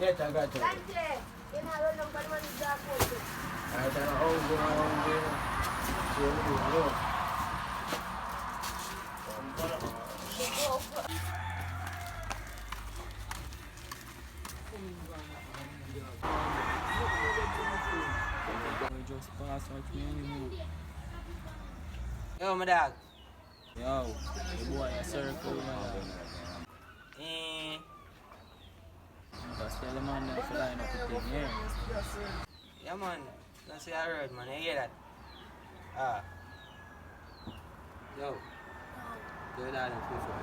I got you. I don't know. Just pass out me. Yo, my dog. Yo, the boy a circle, man. Eh, Just tell the man that to line up the thing, yeah. yeah, man. That's what I heard, man. I hear that. Ah. Yo. Go down and pay for it.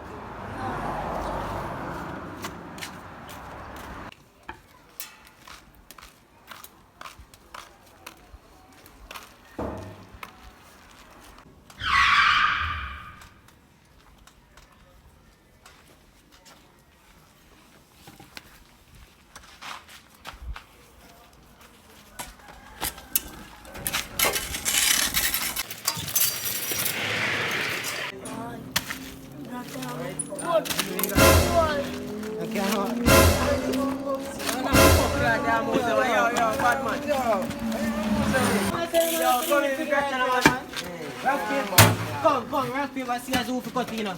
Come, rock paper, scissors, who for cut, you know.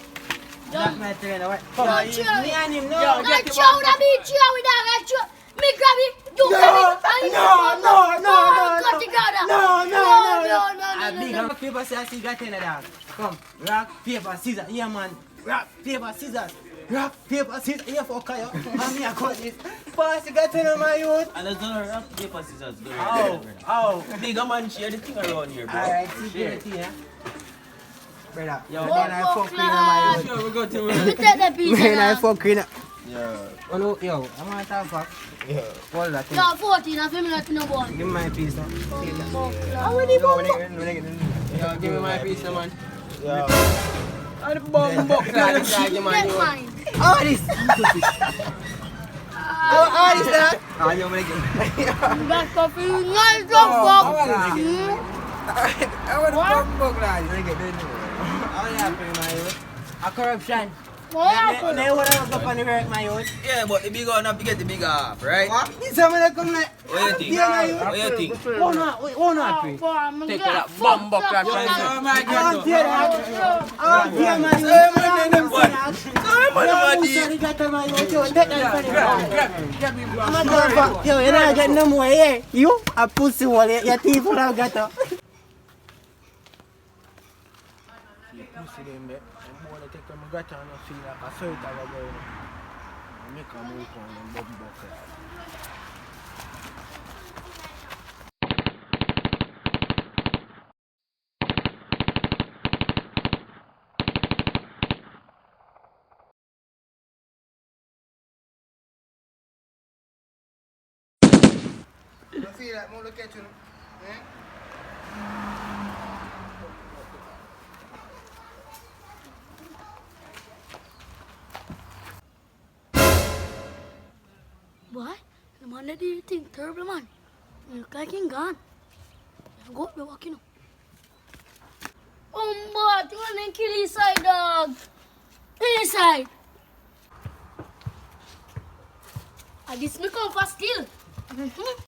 That's my trainer, right? Come, me and him, no. I chow that be chow with that. Me grab it. You grab it. Cut it down. I big rock paper, scissors, you got in the dog. Come, rock paper, scissors, yeah, man. Rock paper, scissors. Rock paper, scissors, yeah, fucker, yo. And me, I cut this. Pass, you got in my youth. And there's no rock, paper, scissors. Go Oh. Bigger man share the thing around here, bro. Alright, see you here. Brother, Yo, then I fuck clean my youth. Sure, we go to Let me take that piece. Man, I fuck clean. Yeah. Oh no, yo, I'm gonna talk back. Yeah. Hold that thing. You're 14, I feel me like no boy. Give me my piece, no? Yo, give me my piece, man. Yeah. I'm the bomb box, man. That's mine. Oh, this! Oh, this, that? Ah, yo, man. That's coffee. Nice job, Bob. I want the bomb box, lad. How happened, my youth? A corruption. What happened? They would have up on the work, my youth. Yeah, but the bigger one have to get the bigger half, right? What? Someone that come like... What do you think? Yeah, my youth. What do you think? One not free. Take that bomb box, lad. Oh, my I God. want to hear that. I want to hear my youth. Yo, you're not getting no more, yeah? You? A pussy wall, your teeth would have got up. Pussy them there. I'm going to take them got on and feel like a sweat of a boy. I make a move on them bum bucket. You feel like more look at you? What? The man that you think terrible, man. You look like him gone. Go, you're walking up. Oh, boy, you want to kill his side, dog. His side. I guess me come for steal.